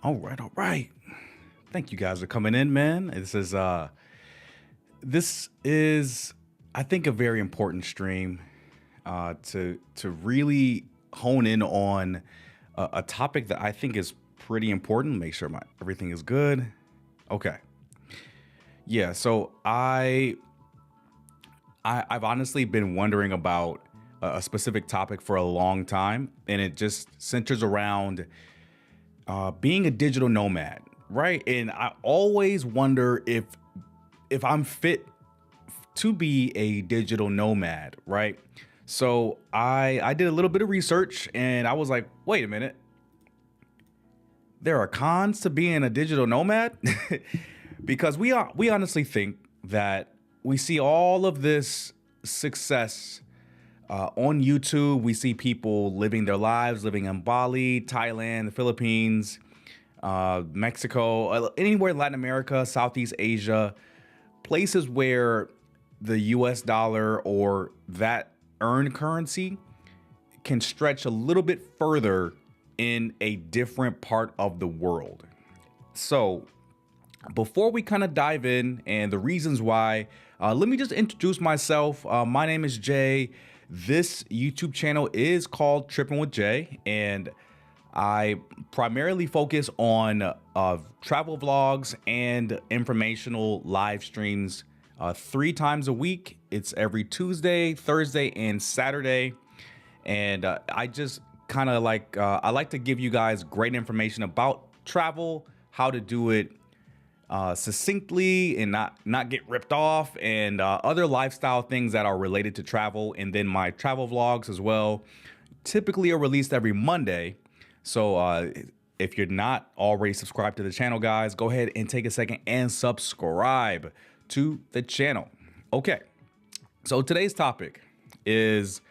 All right, all right. Thank you guys for coming in, man. This is I think a very important stream to really hone in on a topic that I think is pretty important. Make sure my everything is good. Okay. Yeah, so I've honestly been wondering about a specific topic for a long time, and it just centers around being a digital nomad, right? And I always wonder if I'm fit to be a digital nomad, right? So I did a little bit of research and I was like, wait a minute, there are cons to being a digital nomad because we honestly think that we see all of this success on YouTube. We see people living their lives, living in Bali, Thailand, the Philippines, Mexico, anywhere in Latin America, Southeast Asia, places where the US dollar or that earned currency can stretch a little bit further in a different part of the world. So before we kind of dive in and the reasons why, let me just introduce myself. My name is Jay. This YouTube channel is called Tripping with Jay, and I primarily focus on travel vlogs and informational live streams 3 times a week. It's every Tuesday, Thursday, and Saturday. And I just kind of I like to give you guys great information about travel, how to do it succinctly and not get ripped off, and other lifestyle things that are related to travel. And then my travel vlogs as well typically are released every Monday. So if you're not already subscribed to the channel, guys, go ahead and take a second and subscribe to the channel. Okay, so today's topic is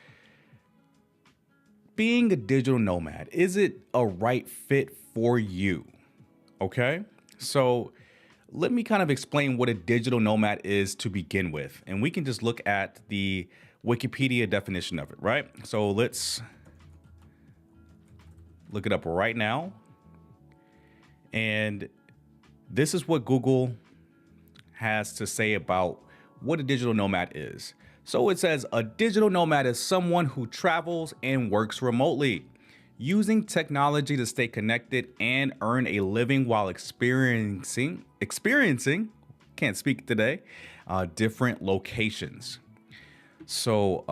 being a digital nomad. Is it a right fit for you? Okay, so let me kind of explain what a digital nomad is to begin with. And we can just look at the Wikipedia definition of it, right? So let's look it up right now. And this is what Google has to say about what a digital nomad is. So it says a digital nomad is someone who travels and works remotely, using technology to stay connected and earn a living while experiencing, can't speak today, different locations. So,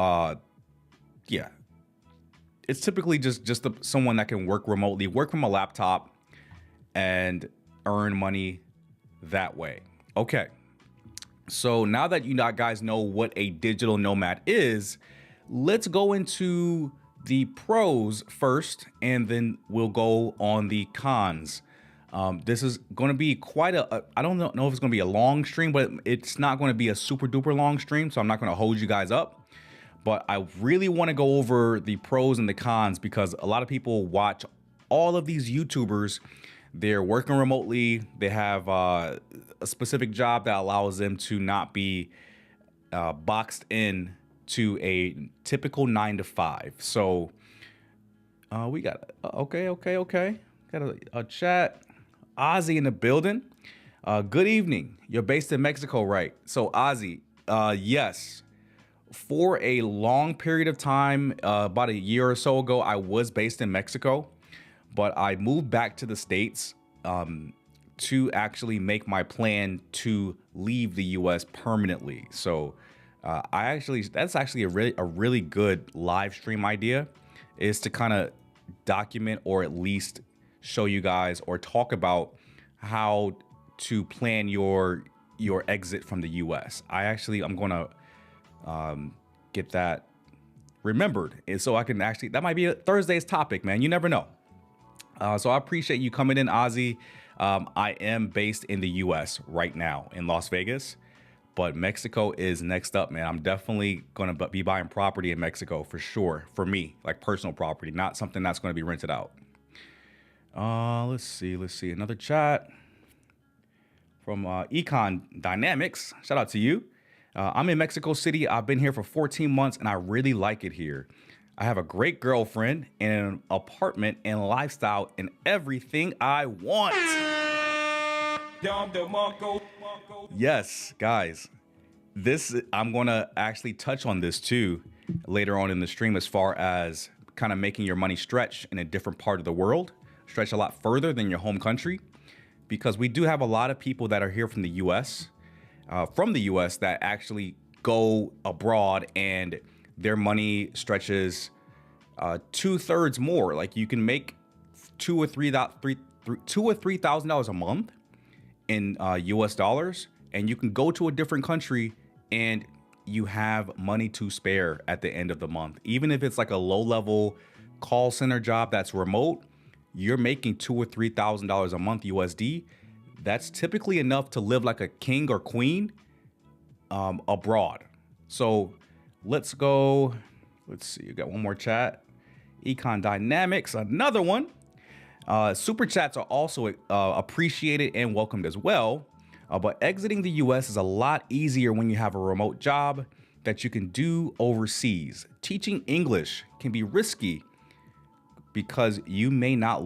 yeah, it's typically just someone that can work remotely, work from a laptop and earn money that way. Okay. So now that you guys know what a digital nomad is, let's go into the pros first, and then we'll go on the cons. This is going to be quite I don't know if it's going to be a long stream, but it's not going to be a super duper long stream. So I'm not going to hold you guys up, but I really want to go over the pros and the cons because a lot of people watch all of these YouTubers. They're working remotely. They have a specific job that allows them to not be boxed in to a typical 9 to 5. So we got okay. Got a chat. Ozzy in the building. Good evening. You're based in Mexico, right? So Ozzy, yes. For a long period of time, about a year or so ago, I was based in Mexico. But I moved back to the States to actually make my plan to leave the US permanently. So that's actually a really good live stream idea, is to kind of document or at least show you guys or talk about how to plan your exit from the US. I'm going to get that remembered. And so I can actually, that might be a Thursday's topic, man. You never know. So I appreciate you coming in, Ozzy. I am based in the US right now in Las Vegas, but Mexico is next up, man. I'm definitely going to be buying property in Mexico for sure. For me, like personal property, not something that's going to be rented out. Let's see. Another chat. from Econ Dynamics. Shout out to you. I'm in Mexico City. I've been here for 14 months and I really like it here. I have a great girlfriend and an apartment and lifestyle and everything I want. Yes, guys. This I'm going to actually touch on this too later on in the stream as far as kind of making your money stretch in a different part of the world, stretch a lot further than your home country, because we do have a lot of people that are here from the US, that actually go abroad and their money stretches 2/3 more. Like you can make $2,000 or $3,000 a month in US dollars, and you can go to a different country and you have money to spare at the end of the month. Even if it's like a low level call center job that's remote, you're making $2,000 or $3,000 a month USD. That's typically enough to live like a king or queen abroad. So let's go. Let's see. You got one more chat. Econ Dynamics, another one. Super chats are also appreciated and welcomed as well. But exiting the US is a lot easier when you have a remote job that you can do overseas. Teaching English can be risky because you may not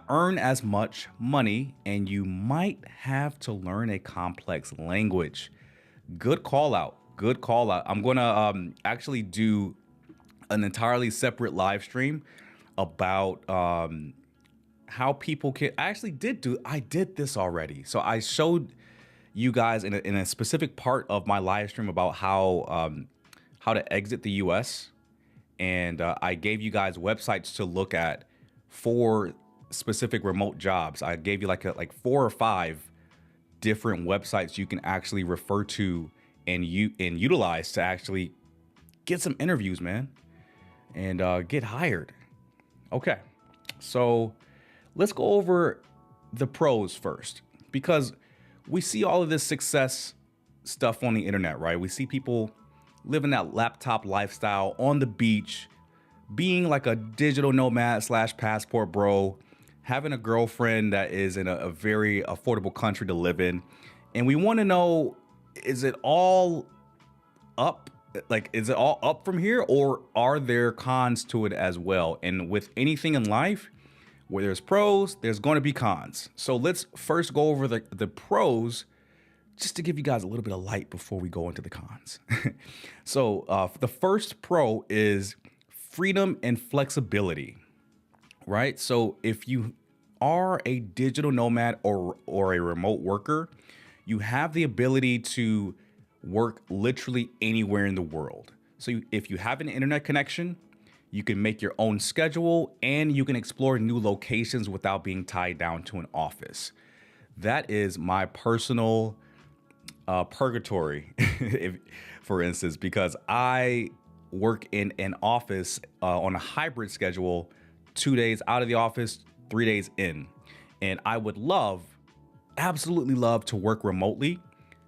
earn as much money, and you might have to learn a complex language. Good call out. Good call out. I'm gonna actually do an entirely separate live stream about how people can. I did this already. So I showed you guys in a specific part of my live stream about how to exit the US. And I gave you guys websites to look at for specific remote jobs. I gave you like 4 or 5 different websites you can actually refer to and utilize to actually get some interviews, man, and get hired. Okay, so let's go over the pros first, because we see all of this success stuff on the internet, right? We see people living that laptop lifestyle on the beach, being like a digital nomad / passport bro, having a girlfriend that is in a very affordable country to live in. And we want to know, is it all up? Like, is it all up from here, or are there cons to it as well? And with anything in life, where there's pros, there's going to be cons. So let's first go over the pros, just to give you guys a little bit of light before we go into the cons. So the first pro is freedom and flexibility, right? So if you are a digital nomad or a remote worker, you have the ability to work literally anywhere in the world. So if you have an internet connection, you can make your own schedule and you can explore new locations without being tied down to an office. That is my personal purgatory, for instance, because I work in an office on a hybrid schedule, 2 days out of the office, 3 days in. And I would absolutely love to work remotely,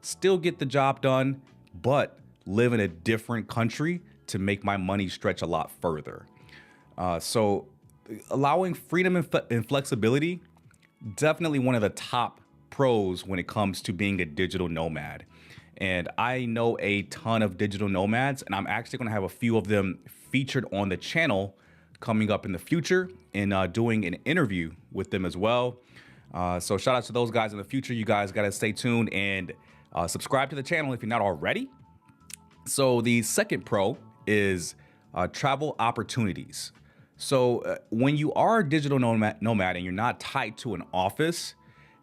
still get the job done, but live in a different country to make my money stretch a lot further. So allowing freedom and flexibility, definitely one of the top pros when it comes to being a digital nomad. And I know a ton of digital nomads, and I'm actually going to have a few of them featured on the channel coming up in the future, and doing an interview with them as well. So shout out to those guys in the future. You guys got to stay tuned and subscribe to the channel if you're not already. So the second pro is travel opportunities. So when you are a digital nomad and you're not tied to an office,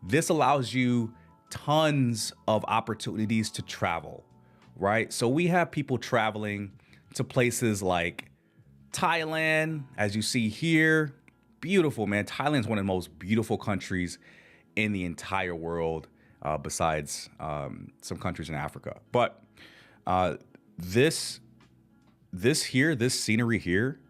this allows you tons of opportunities to travel, right? So we have people traveling to places like Thailand, as you see here. Beautiful, man. Thailand is one of the most beautiful countries in the entire world, besides some countries in Africa. But this scenery here,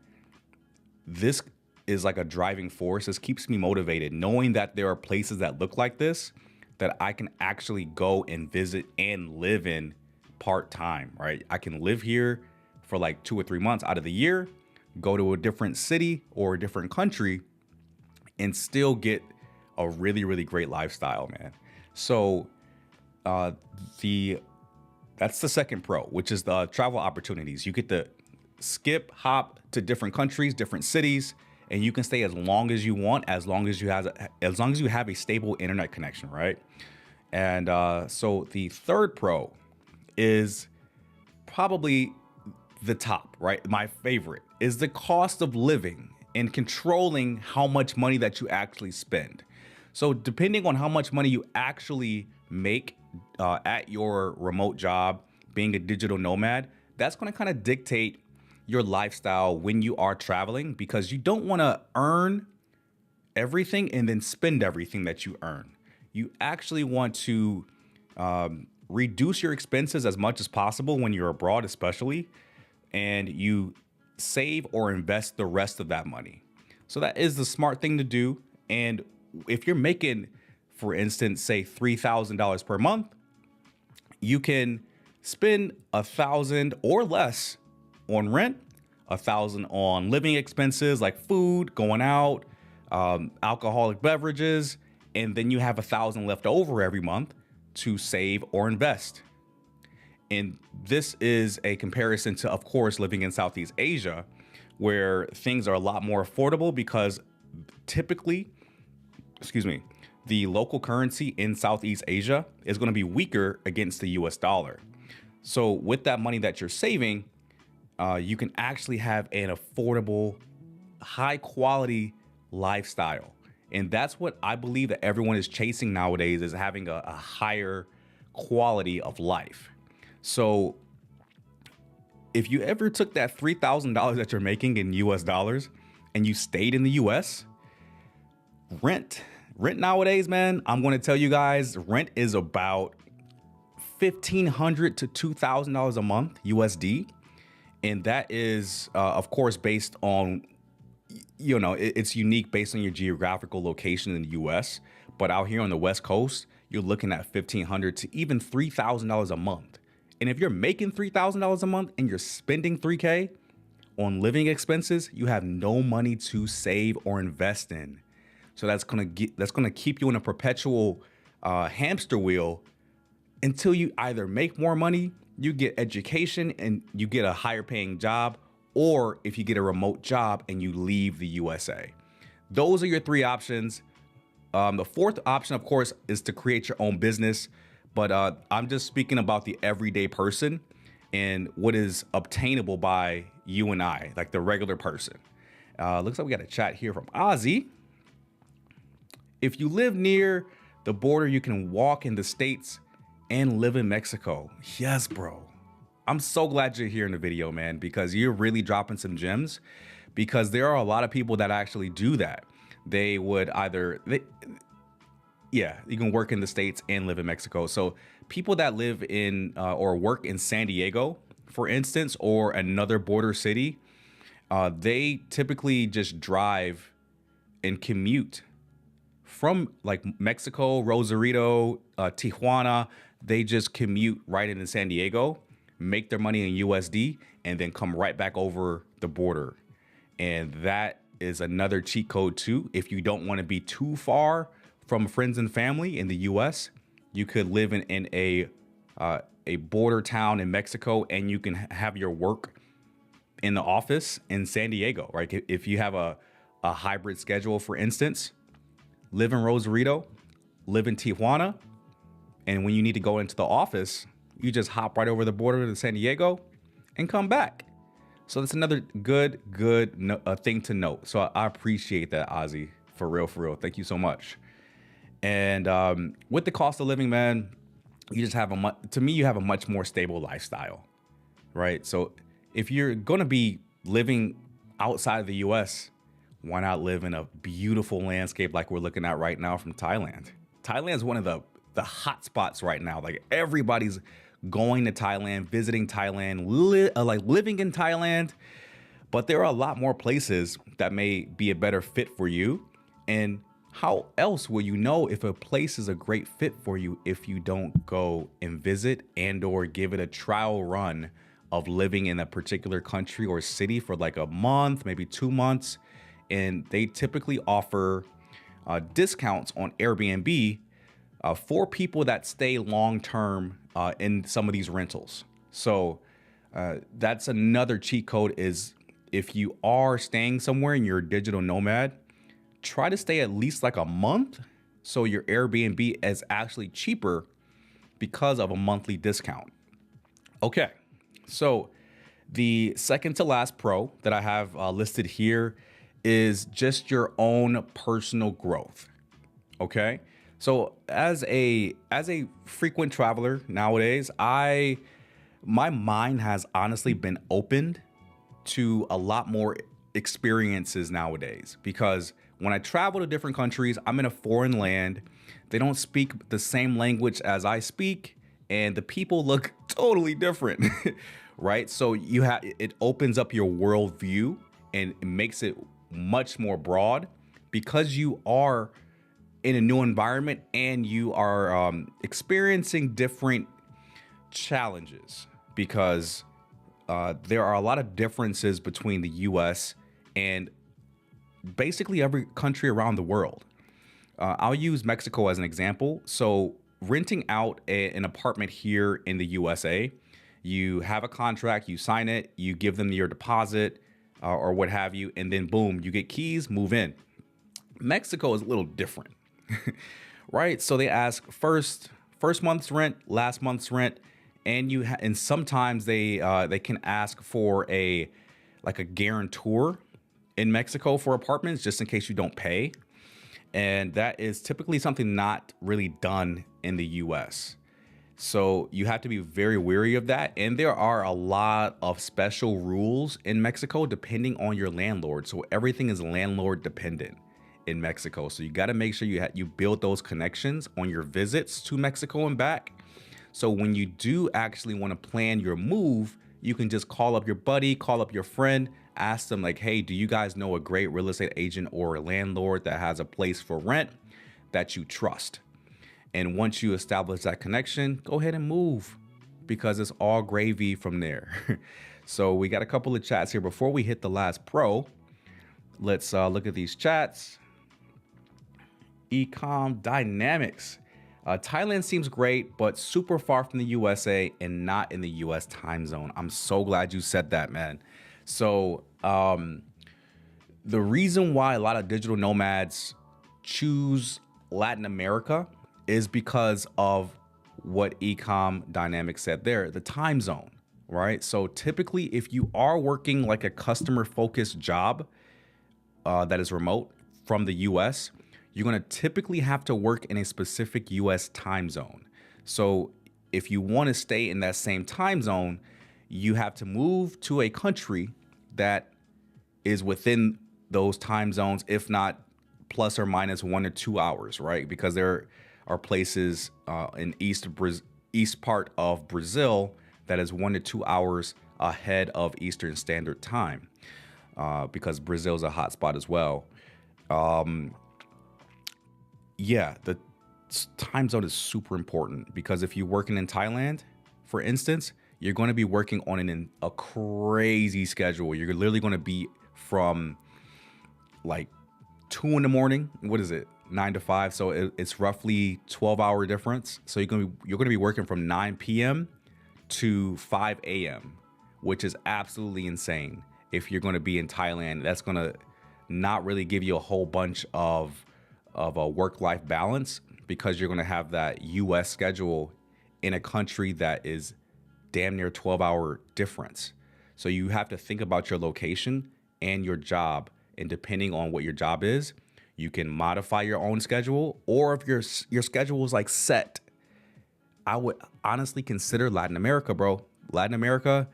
this is like a driving force. This keeps me motivated, knowing that there are places that look like this that I can actually go and visit and live in part-time, right? I can live here for like 2 or 3 months out of the year, go to a different city or a different country, and still get a really, really great lifestyle, man. So uh, the that's the second pro, which is the travel opportunities. You get to skip, hop to different countries, different cities, and you can stay as long as you want, as long as you have a stable internet connection, right? And so the third pro is probably the top, right? My favorite is the cost of living and controlling how much money that you actually spend. So, depending on how much money you actually make at your remote job, being a digital nomad, that's going to kind of dictate your lifestyle when you are traveling because you don't want to earn everything and then spend everything that you earn. You actually want to reduce your expenses as much as possible when you're abroad, especially, and you save or invest the rest of that money. So that is the smart thing to do. And if you're making, for instance, say $3,000 per month, you can spend 1,000 or less on rent, 1,000 on living expenses like food, going out, alcoholic beverages, and then you have 1,000 left over every month to save or invest. And this is a comparison to, of course, living in Southeast Asia, where things are a lot more affordable because typically, the local currency in Southeast Asia is going to be weaker against the US dollar. So with that money that you're saving, you can actually have an affordable, high quality lifestyle. And that's what I believe that everyone is chasing nowadays, is having a higher quality of life. So if you ever took that $3,000 that you're making in US dollars and you stayed in the US, rent nowadays, man, I'm going to tell you guys, rent is about $1,500 to $2,000 a month USD. And that is, of course, based on, it's unique based on your geographical location in the US. But out here on the West Coast, you're looking at $1,500 to even $3,000 a month. And if you're making $3,000 a month and you're spending $3K on living expenses, you have no money to save or invest in. So that's gonna keep you in a perpetual hamster wheel until you either make more money, you get education, and you get a higher paying job, or if you get a remote job and you leave the USA. Those are your three options. The fourth option, of course, is to create your own business. But I'm just speaking about the everyday person and what is obtainable by you and I, like the regular person. Looks like we got a chat here from Ozzy. If you live near the border, you can walk in the States and live in Mexico. Yes, bro. I'm so glad you're here in the video, man, because you're really dropping some gems, because there are a lot of people that actually do that. They would you can work in the States and live in Mexico. So people that live in or work in San Diego, for instance, or another border city, they typically just drive and commute from like Mexico, Rosarito, Tijuana. They just commute right into San Diego, make their money in USD, and then come right back over the border. And that is another cheat code too. If you don't want to be too far from friends and family in the US, you could live in a border town in Mexico, and you can have your work in the office in San Diego, right? If you have a hybrid schedule, for instance, live in Rosarito, live in Tijuana, and when you need to go into the office, you just hop right over the border to San Diego and come back. So that's another good thing to note. So I appreciate that, Ozzy, for real. Thank you so much. And with the cost of living, man, you just have you have a much more stable lifestyle, right? So if you're going to be living outside of the US, why not live in a beautiful landscape like we're looking at right now from Thailand? Thailand's one of the hot spots right now. Like everybody's going to Thailand, visiting Thailand, living in Thailand. But there are a lot more places that may be a better fit for you. And how else will you know if a place is a great fit for you if you don't go and visit and or give it a trial run of living in a particular country or city for like a month, maybe 2 months? And they typically offer discounts on Airbnb for people that stay long term in some of these rentals. So that's another cheat code is if you are staying somewhere and you're a digital nomad, try to stay at least like a month so your Airbnb is actually cheaper because of a monthly discount. Okay, so the second to last pro that I have listed here is just your own personal growth. Okay, so as a frequent traveler nowadays, my mind has honestly been opened to a lot more experiences nowadays because when I travel to different countries, I'm in a foreign land. They don't speak the same language as I speak, and the people look totally different, right? So it opens up your worldview and it makes it much more broad because you are in a new environment and you are experiencing different challenges because there are a lot of differences between the US and basically every country around the world. I'll use Mexico as an example. So renting out an apartment here in the USA, you have a contract, you sign it, you give them your deposit or what have you, and then boom, you get keys, move in. Mexico is a little different, right? So they ask first month's rent, last month's rent, and and sometimes they can ask for a guarantor in Mexico for apartments just in case you don't pay. And that is typically something not really done in the US. So you have to be very wary of that. And there are a lot of special rules in Mexico depending on your landlord. So everything is landlord dependent in Mexico. So you got to make sure you build those connections on your visits to Mexico and back. So when you do actually want to plan your move, you can just call up your buddy, call up your friend, ask them like, hey, do you guys know a great real estate agent or a landlord that has a place for rent that you trust? And once you establish that connection, go ahead and move because it's all gravy from there. So we got a couple of chats here. Before we hit the last pro, let's look at these chats. Ecom Dynamics. Thailand seems great, but super far from the USA and not in the US time zone. I'm so glad you said that, man. So the reason why a lot of digital nomads choose Latin America is because of what Ecom Dynamics said there, the time zone, right? So typically, if you are working like a customer focused job that is remote from the US, you're going to typically have to work in a specific US time zone. So if you want to stay in that same time zone, you have to move to a country that is within those time zones, if not plus or minus 1 or 2 hours, right? Because there are places in east part of Brazil that is 1 to 2 hours ahead of Eastern Standard Time because Brazil is a hot spot as well. Yeah, the time zone is super important because if you're working in Thailand, for instance, you're going to be working on a crazy schedule. You're literally going to be from like 2 in the morning. What is it? 9 to 5. So it's roughly 12-hour difference. So you're going to be working from 9 p.m. to 5 a.m., which is absolutely insane. If you're going to be in Thailand, that's going to not really give you a whole bunch of a work-life balance because you're going to have that U.S. schedule in a country that is damn near 12-hour difference. So you have to think about your location and your job. And depending on what your job is, you can modify your own schedule. Or if your schedule is like set, I would honestly consider Latin America, bro. Latin America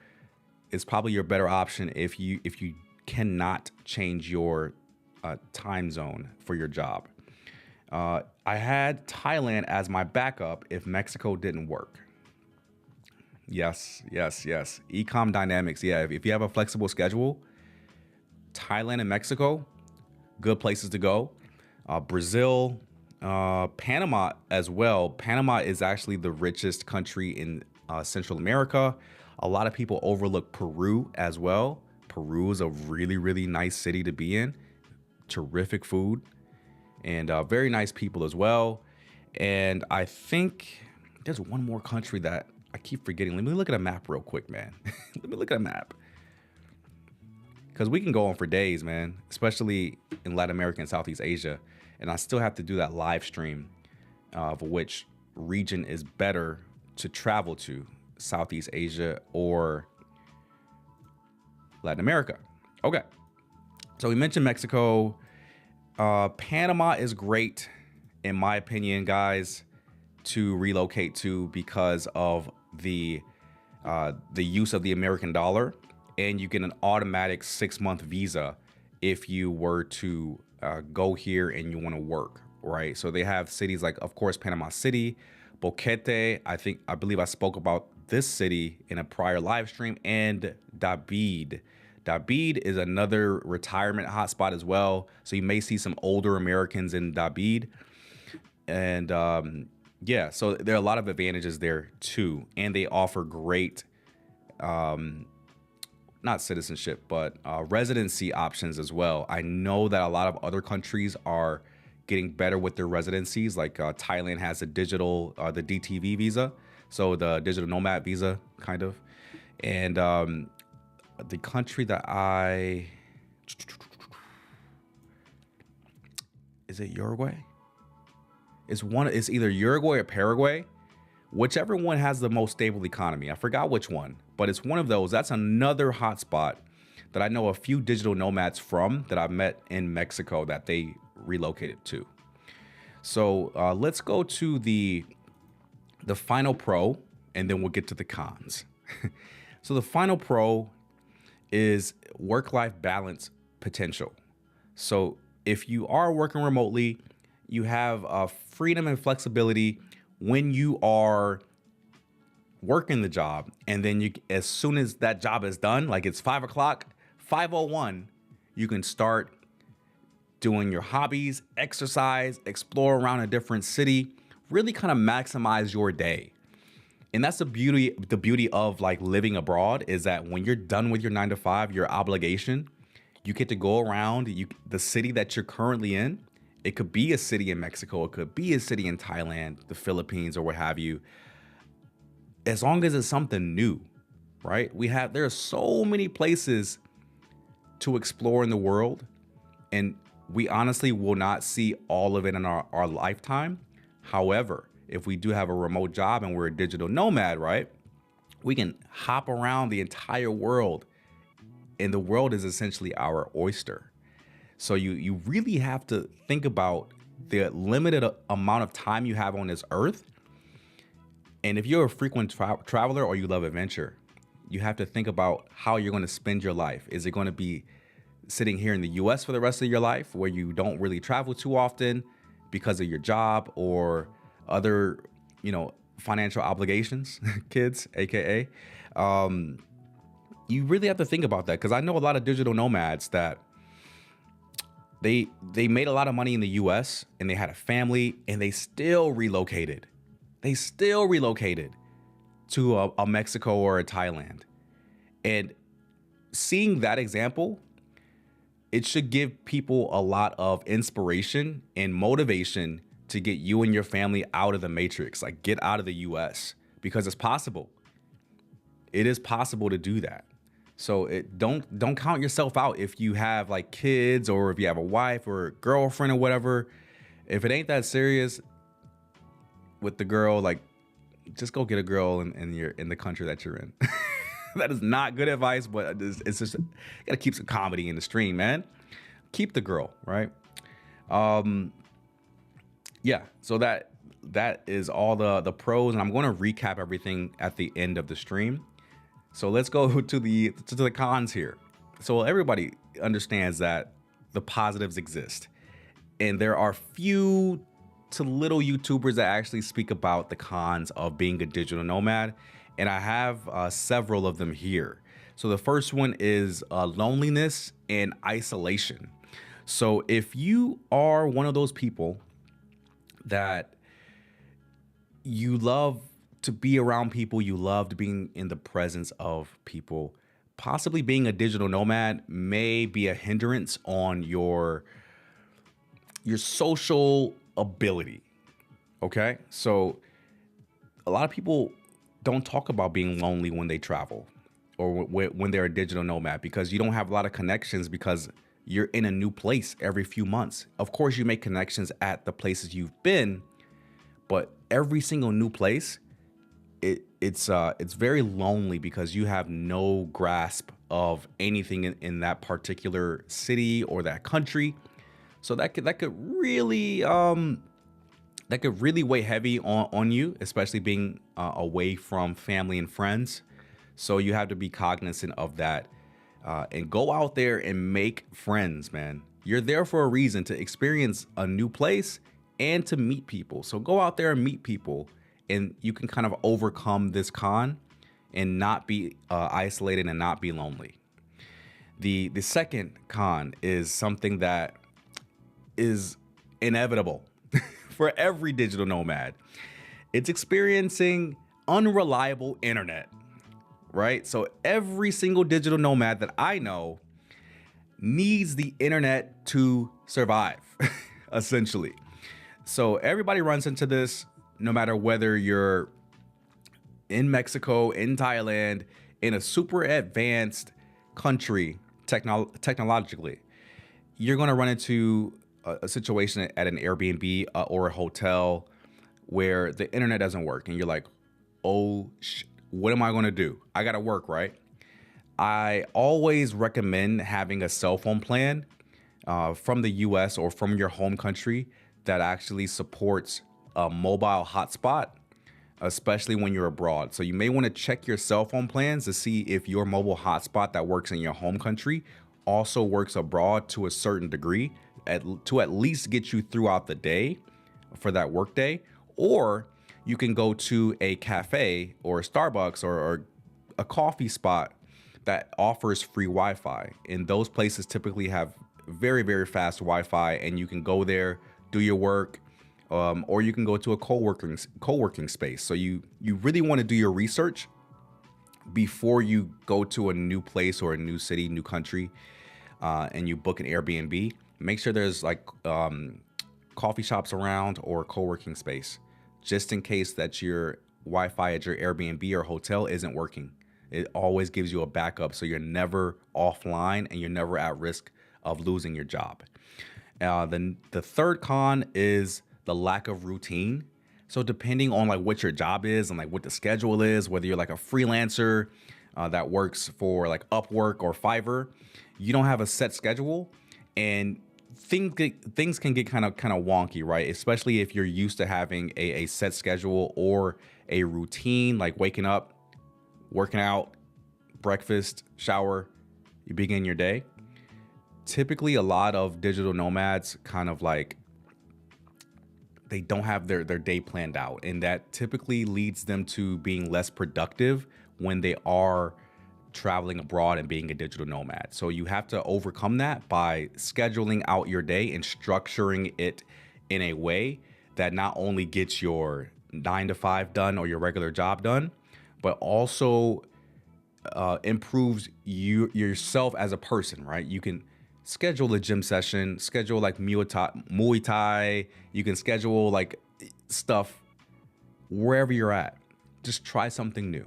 is probably your better option if you cannot change your time zone for your job. I had Thailand as my backup if Mexico didn't work. Yes. Ecom Dynamics. Yeah, if you have a flexible schedule, Thailand and Mexico, good places to go. Brazil, Panama as well. Panama is actually the richest country in Central America. A lot of people overlook Peru as well. Peru is a really, really nice city to be in. Terrific food and very nice people as well. And I think there's one more country that I keep forgetting. Let me look at a map real quick, man. Let me look at a map. Because we can go on for days, man, especially in Latin America and Southeast Asia. And I still have to do that live stream of which region is better to travel to, Southeast Asia or Latin America. Okay. So we mentioned Mexico. Panama is great, in my opinion, guys, to relocate to because of the use of the American dollar, and you get an automatic 6-month visa if you were to go here and you want to work, right? So they have cities like, of course, Panama City, Boquete. I believe I spoke about this city in a prior live stream, and David. David is another retirement hotspot as well. So you may see some older Americans in David. And yeah, so there are a lot of advantages there too. And they offer great, not citizenship, but residency options as well. I know that a lot of other countries are getting better with their residencies. Like Thailand has a digital, the DTV visa. So the digital nomad visa, kind of. And the country that is it Uruguay? It's either Uruguay or Paraguay, whichever one has the most stable economy. I forgot which one, but it's one of those. That's another hotspot that I know a few digital nomads from that I've met in Mexico that they relocated to. So let's go to the final pro, and then we'll get to the cons. So the final pro is work-life balance potential. So if you are working remotely, you have freedom and flexibility when you are working the job. And then as soon as that job is done, like it's 5 o'clock, 5:01, you can start doing your hobbies, exercise, explore around a different city, really kind of maximize your day. And that's the beauty of like living abroad, is that when you're done with your 9 to 5, your obligation, you get to go around the city that you're currently in. It could be a city in Mexico. It could be a city in Thailand, the Philippines, or what have you. As long as it's something new, right? There are so many places to explore in the world, and we honestly will not see all of it in our lifetime. However, if we do have a remote job and we're a digital nomad, right, we can hop around the entire world, and the world is essentially our oyster. So you really have to think about the limited amount of time you have on this earth. And if you're a frequent traveler or you love adventure, you have to think about how you're going to spend your life. Is it going to be sitting here in the US for the rest of your life, where you don't really travel too often because of your job or other, financial obligations, kids, AKA. You really have to think about that, because I know a lot of digital nomads that they made a lot of money in the US and they had a family and they still relocated. They still relocated to a Mexico or a Thailand. And seeing that example, it should give people a lot of inspiration and motivation to get you and your family out of the matrix, like get out of the US, because it's possible. It is possible to do that. So don't count yourself out if you have like kids, or if you have a wife or a girlfriend or whatever. If it ain't that serious with the girl, like just go get a girl in the country that you're in. That is not good advice, but it's just, you gotta keep some comedy in the stream, man. Keep the girl, right? Yeah, so that is all the pros, and I'm going to recap everything at the end of the stream. So let's go to the cons here. So everybody understands that the positives exist, and there are few to little YouTubers that actually speak about the cons of being a digital nomad, and I have several of them here. So the first one is loneliness and isolation. So if you are one of those people that you love to be around people, you loved being in the presence of people, possibly being a digital nomad may be a hindrance on your social ability. Okay. So a lot of people don't talk about being lonely when they travel or when they're a digital nomad because you don't have a lot of connections because you're in a new place every few months. Of course, you make connections at the places you've been, but every single new place, it's very lonely because you have no grasp of anything in that particular city or that country. So that could really weigh heavy on you, especially being away from family and friends. So you have to be cognizant of that and go out there and make friends, man. You're there for a reason to experience a new place and to meet people. So go out there and meet people, and you can kind of overcome this con and not be isolated and not be lonely. The second con is something that is inevitable for every digital nomad. It's experiencing unreliable internet, right? So every single digital nomad that I know needs the internet to survive, essentially. So everybody runs into this, no matter whether you're in Mexico, in Thailand, in a super advanced country technologically. You're going to run into a situation at an Airbnb or a hotel where the internet doesn't work and you're like, oh, what am I going to do? I got to work, right? I always recommend having a cell phone plan from the US or from your home country that actually supports a mobile hotspot, especially when you're abroad. So you may want to check your cell phone plans to see if your mobile hotspot that works in your home country also works abroad to a certain degree, to at least get you throughout the day for that work day. Or you can go to a cafe or a Starbucks or a coffee spot that offers free Wi-Fi. And those places typically have very, very fast Wi-Fi, and you can go there, do your work, or you can go to a co-working space. So you really want to do your research before you go to a new place or a new city, new country, and you book an Airbnb. Make sure there's like coffee shops around or co-working space, just in case that your Wi-Fi at your Airbnb or hotel isn't working. It always gives you a backup, so you're never offline and you're never at risk of losing your job. Then the third con is the lack of routine. So depending on like what your job is and like what the schedule is, whether you're like a freelancer that works for like Upwork or Fiverr, you don't have a set schedule, and things can get kind of wonky, right? Especially if you're used to having a set schedule or a routine, like waking up, working out, breakfast, shower, you begin your day. Typically, a lot of digital nomads kind of like they don't have their day planned out, and that typically leads them to being less productive when they are traveling abroad and being a digital nomad. So you have to overcome that by scheduling out your day and structuring it in a way that not only gets your 9 to 5 done or your regular job done, but also improves yourself as a person, right? You can schedule a gym session, schedule like Muay Thai. You can schedule like stuff wherever you're at. Just try something new.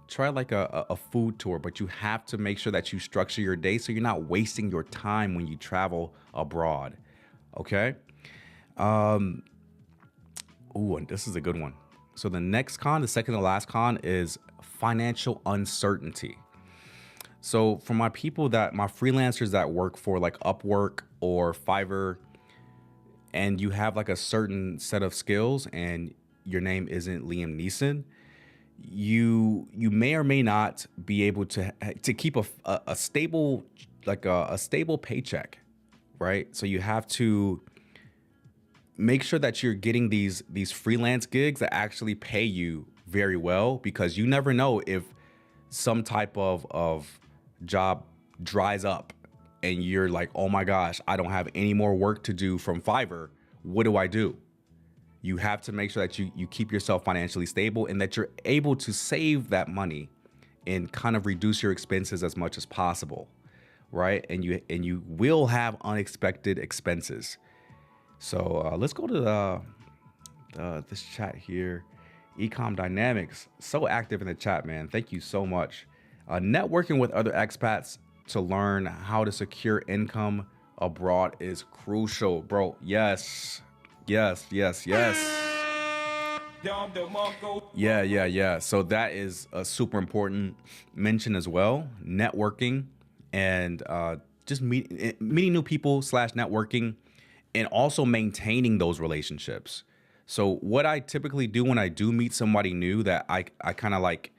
Try like a food tour, but you have to make sure that you structure your day so you're not wasting your time when you travel abroad. Okay? And this is a good one. So the next con, the second to last con, is financial uncertainty. So for my freelancers that work for like Upwork or Fiverr, and you have like a certain set of skills and your name isn't Liam Neeson, you may or may not be able to keep a stable, like a stable paycheck, right? So you have to make sure that you're getting these freelance gigs that actually pay you very well, because you never know if some type of job dries up and you're like, oh my gosh, I don't have any more work to do from Fiverr. What do I do? You have to make sure that you keep yourself financially stable and that you're able to save that money and kind of reduce your expenses as much as possible, right? And you will have unexpected expenses. So let's go to this chat here. Ecom Dynamics, so active in the chat, man. Thank you so much. Networking with other expats to learn how to secure income abroad is crucial, bro. Yes, yes, yes, yes. Yeah. So that is a super important mention as well. Networking and just meeting new people slash networking, and also maintaining those relationships. So what I typically do when I do meet somebody new that I kind of like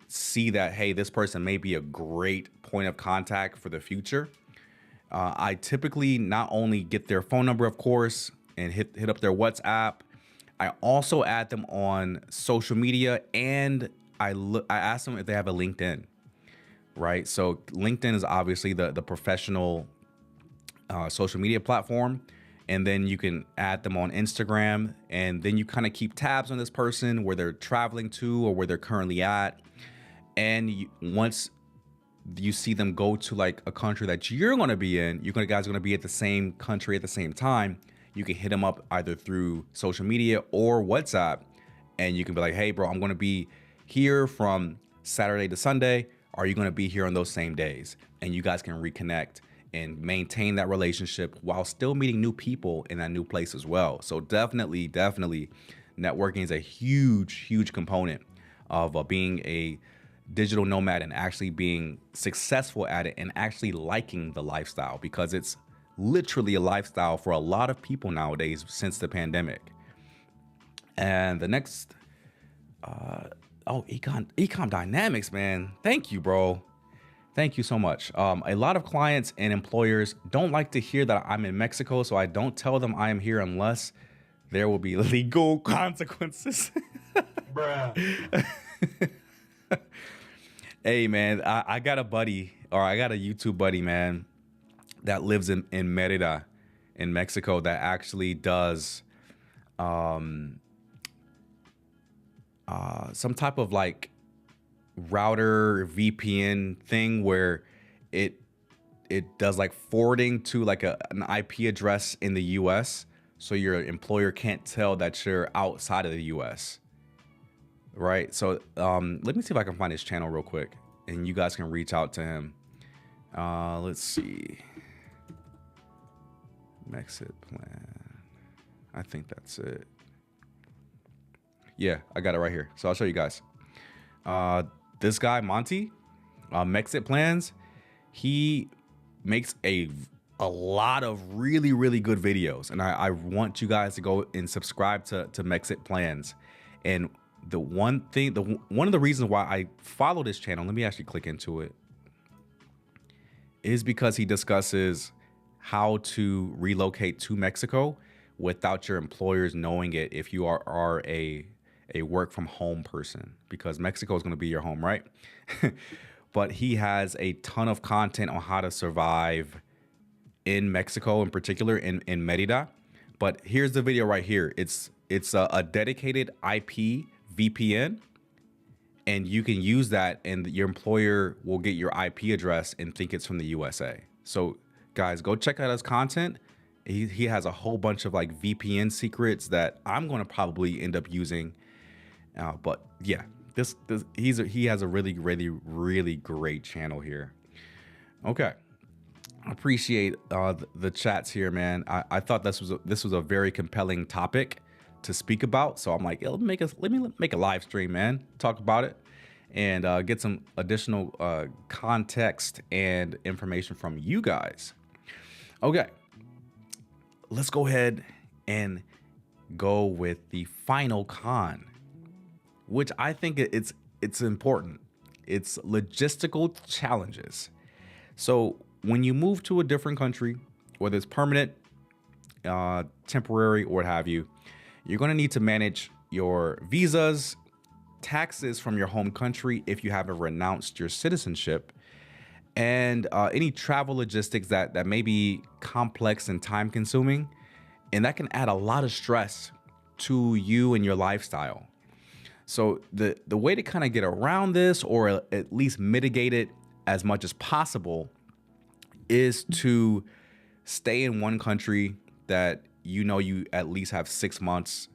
see that, hey, this person may be a great point of contact for the future. I typically not only get their phone number, of course, and hit up their WhatsApp. I also add them on social media, and I ask them if they have a LinkedIn, right? So LinkedIn is obviously the professional social media platform, and then you can add them on Instagram, and then you kind of keep tabs on this person, where they're traveling to or where they're currently at. And once you see them go to like a country that you're going to be in, you guys are going to be at the same country at the same time. You can hit them up either through social media or WhatsApp, and you can be like, hey, bro, I'm going to be here from Saturday to Sunday. Are you going to be here on those same days? And you guys can reconnect and maintain that relationship while still meeting new people in that new place as well. So definitely, networking is a huge component of being a digital nomad and actually being successful at it and actually liking the lifestyle, because it's literally a lifestyle for a lot of people nowadays since the pandemic. And the next, Ecom Dynamics, man. Thank you, bro. Thank you so much. A lot of clients and employers don't like to hear that I'm in Mexico, so I don't tell them I am here unless there will be legal consequences. Bruh. Hey, man, I got a buddy, or I got a YouTube buddy, man, that lives in Merida in Mexico, that actually does some type of like router VPN thing where it does like forwarding to like an IP address in the US, so your employer can't tell that you're outside of the US. Right. So let me see if I can find his channel real quick, and you guys can reach out to him. Let's see. Exit plan. I think that's it. Yeah, I got it right here. So I'll show you guys. This guy, Monty, Exit Plans, he makes a lot of really good videos. And I want you guys to go and subscribe to Exit Plans. And one of the reasons why I follow this channel, let me actually click into it, is because he discusses how to relocate to Mexico without your employers knowing it if you are a work from home person, because Mexico is going to be your home, right? But he has a ton of content on how to survive in Mexico, in particular in Merida. But here's the video right here. It's a dedicated IP VPN, and you can use that, and your employer will get your IP address and think it's from the USA. So guys, go check out his content. He has a whole bunch of like VPN secrets that I'm going to probably end up using. But yeah, he has a really great channel here. Okay. I appreciate the chats here, man. I thought this was a very compelling topic to speak about. So I'm like, yeah, let me make a live stream, man. Talk about it and get some additional context and information from you guys. Okay, let's go ahead and go with the final con, which I think it's important. It's logistical challenges. So when you move to a different country, whether it's permanent, temporary, or what have you, you're going to need to manage your visas, taxes from your home country if you haven't renounced your citizenship, and any travel logistics that may be complex and time consuming. And that can add a lot of stress to you and your lifestyle. So the way to kind of get around this, or at least mitigate it as much as possible, is to stay in one country that you at least have 6 months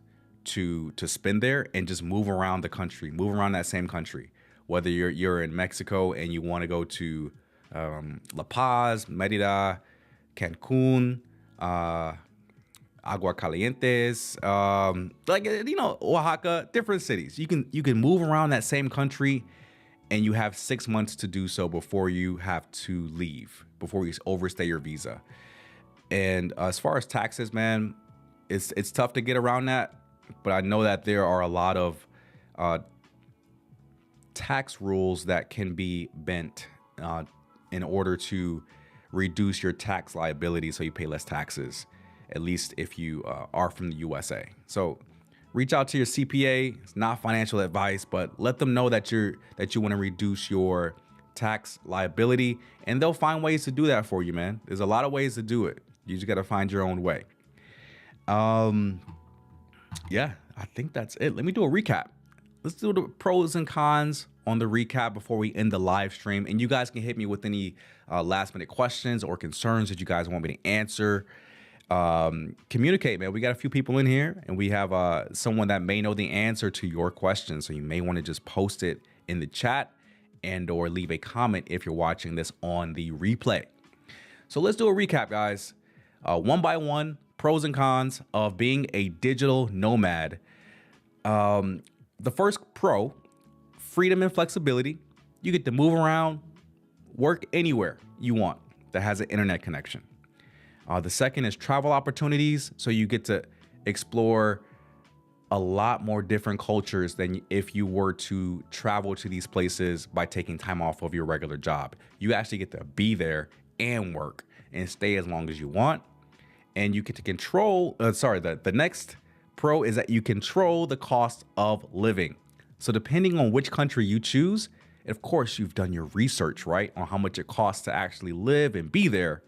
to spend there and just move around the country, move around that same country. Whether you're in Mexico and you want to go to La Paz, Merida, Cancun, Aguascalientes, Oaxaca, different cities. You can move around that same country, and you have 6 months to do so before you have to leave, before you overstay your visa. And as far as taxes, man, it's tough to get around that, but I know that there are a lot of tax rules that can be bent in order to reduce your tax liability so you pay less taxes, at least if you are from the USA. So reach out to your CPA. It's not financial advice, but let them know that you want to reduce your tax liability, and they'll find ways to do that for you, man. There's a lot of ways to do it. You just got to find your own way. Yeah, I think that's it. Let me do a recap. Let's do the pros and cons on the recap before we end the live stream. And you guys can hit me with any last minute questions or concerns that you guys want me to answer. Communicate, man. We got a few people in here, and we have someone that may know the answer to your question. So you may want to just post it in the chat and or leave a comment if you're watching this on the replay. So let's do a recap, guys. One by one, pros and cons of being a digital nomad. The first pro, freedom and flexibility. You get to move around, work anywhere you want that has an internet connection. The second is travel opportunities. So you get to explore a lot more different cultures than if you were to travel to these places by taking time off of your regular job. You actually get to be there and work and stay as long as you want. And you get to control, the next pro is that you control the cost of living. So depending on which country you choose, of course, you've done your research, right, on how much it costs to actually live and be there.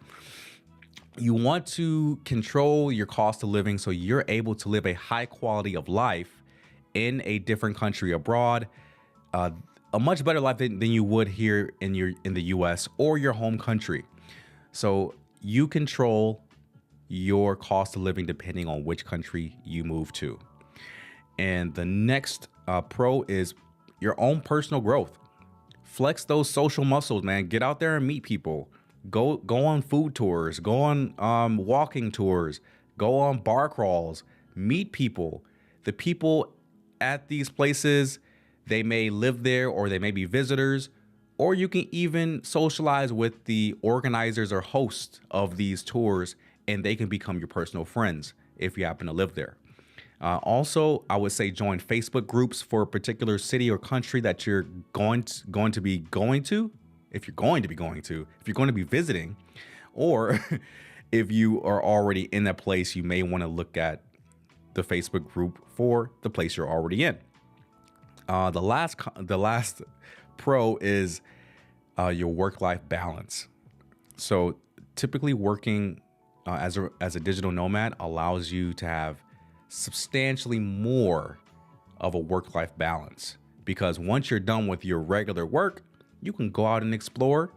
You want to control your cost of living so you're able to live a high quality of life in a different country abroad, a much better life than you would here in the US or your home country. So you control your cost of living depending on which country you move to. And the next pro is your own personal growth. Flex those social muscles, man. Get out there and meet people. Go on food tours, go on walking tours, go on bar crawls, meet people. The people at these places, they may live there or they may be visitors, or you can even socialize with the organizers or hosts of these tours, and they can become your personal friends if you happen to live there. Also, I would say join Facebook groups for a particular city or country that you're going to be going to. If you're going to be visiting, or if you are already in that place, you may want to look at the Facebook group for the place you're already in. The last pro is your work-life balance. So typically working as a digital nomad allows you to have substantially more of a work-life balance, because once you're done with your regular work, you can go out and explore,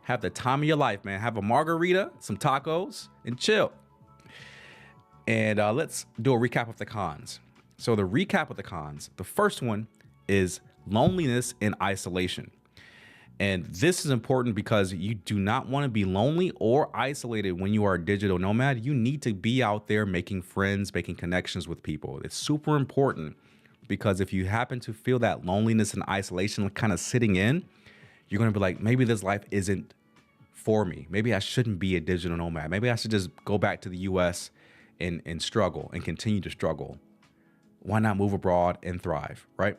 have the time of your life, man. Have a margarita, some tacos, and chill. And let's do a recap of the cons. So the recap of the cons, the first one is loneliness and isolation. And this is important because you do not want to be lonely or isolated when you are a digital nomad. You need to be out there making friends, making connections with people. It's super important, because if you happen to feel that loneliness and isolation kind of sitting in, you're going to be like, maybe this life isn't for me. Maybe I shouldn't be a digital nomad. Maybe I should just go back to the US and struggle and continue to struggle. Why not move abroad and thrive, right?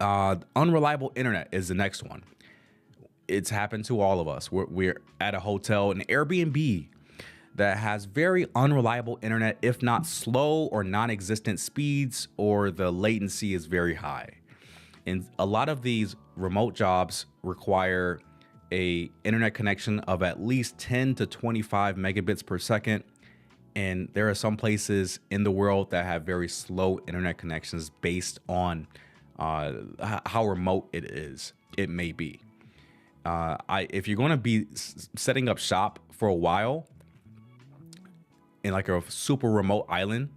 Unreliable internet is the next one. It's happened to all of us. We're at a hotel, an Airbnb that has very unreliable internet, if not slow or non-existent speeds, or the latency is very high. And a lot of these remote jobs require a internet connection of at least 10 to 25 megabits per second. And there are some places in the world that have very slow internet connections based on how remote it may be. If you're going to be setting up shop for a while in like a super remote island,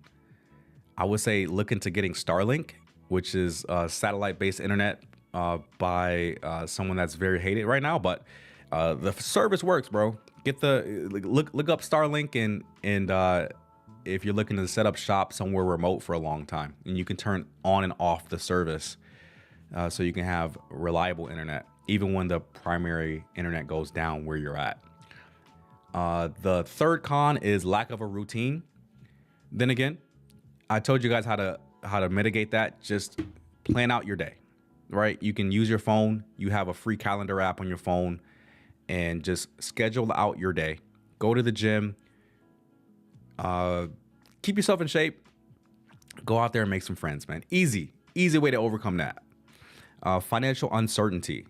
I would say look into getting Starlink, which is satellite-based internet by someone that's very hated right now, but the service works, bro. Get the look up Starlink and if you're looking to set up shop somewhere remote for a long time, and you can turn on and off the service so you can have reliable internet even when the primary internet goes down where you're at. The third con is lack of a routine. Then again, I told you guys how to mitigate that. Just plan out your day, right? You can use your phone. You have a free calendar app on your phone and just schedule out your day. Go to the gym. Keep yourself in shape. Go out there and make some friends, man. Easy way to overcome that. Financial uncertainty.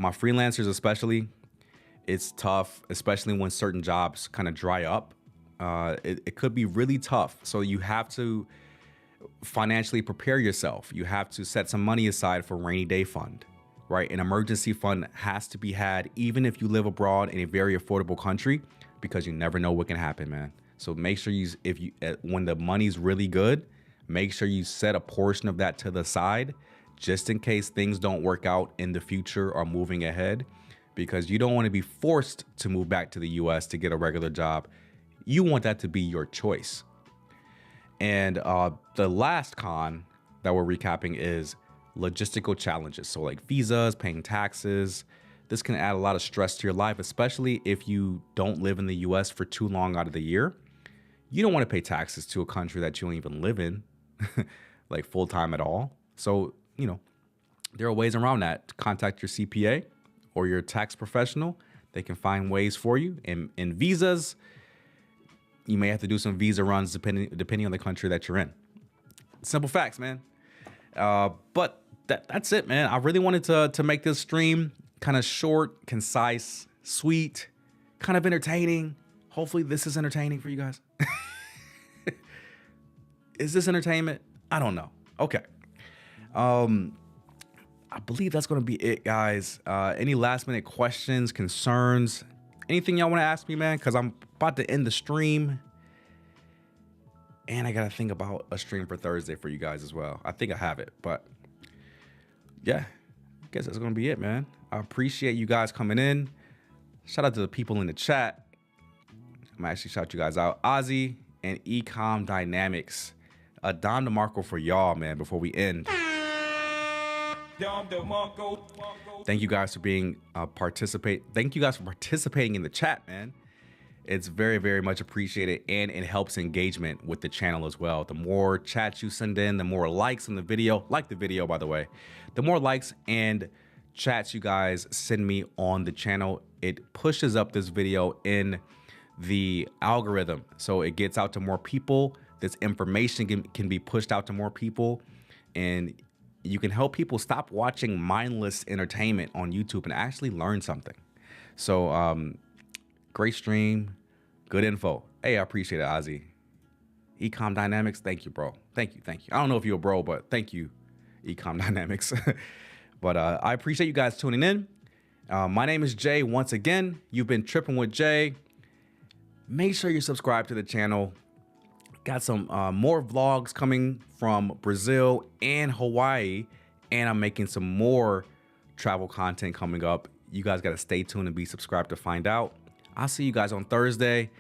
My freelancers especially, it's tough, especially when certain jobs kind of dry up. It could be really tough. So you have to financially prepare yourself. You have to set some money aside for rainy day fund, right? An emergency fund has to be had, even if you live abroad in a very affordable country, because you never know what can happen, man. So make sure when the money's really good, make sure you set a portion of that to the side just in case things don't work out in the future or moving ahead, because you don't want to be forced to move back to the US to get a regular job. You want that to be your choice. And the last con that we're recapping is logistical challenges. So like visas, paying taxes. This can add a lot of stress to your life, especially if you don't live in the US for too long out of the year. You don't want to pay taxes to a country that you don't even live in like full time at all. So, there are ways around that. Contact your CPA or your tax professional. They can find ways for you. And visas, you may have to do some visa runs depending on the country that you're in. Simple facts, man. But that's it, man. I really wanted to make this stream kind of short, concise, sweet, kind of entertaining. Hopefully this is entertaining for you guys. Is this entertainment? I don't know. Okay. I believe that's going to be it, guys. Any last minute questions, concerns, anything y'all want to ask me, man? Because I'm about to end the stream. And I got to think about a stream for Thursday for you guys as well. I think I have it, but yeah, I guess that's going to be it, man. I appreciate you guys coming in. Shout out to the people in the chat. I'm actually shout you guys out. Ozzy and Ecom Dynamics. A Dom DeMarco for y'all, man, before we end. Thank you guys for being Thank you guys for participating in the chat, man. It's very, very much appreciated, and it helps engagement with the channel as well. The more chats you send in, the more likes on the video. Like the video, by the way. The more likes and chats you guys send me on the channel, it pushes up this video in the algorithm, so it gets out to more people. This information can be pushed out to more people, and you can help people stop watching mindless entertainment on YouTube and actually learn something. So great stream, good info. Hey, I appreciate it, Ozzy. Ecom Dynamics, thank you, bro. Thank you. I don't know if you're a bro, but thank you, Ecom Dynamics. But I appreciate you guys tuning in. My name is Jay. Once again, you've been tripping with Jay. Make sure you subscribe to the channel. Got some more vlogs coming from Brazil and Hawaii, and I'm making some more travel content coming up. You guys got to stay tuned and be subscribed to find out. I'll see you guys on Thursday.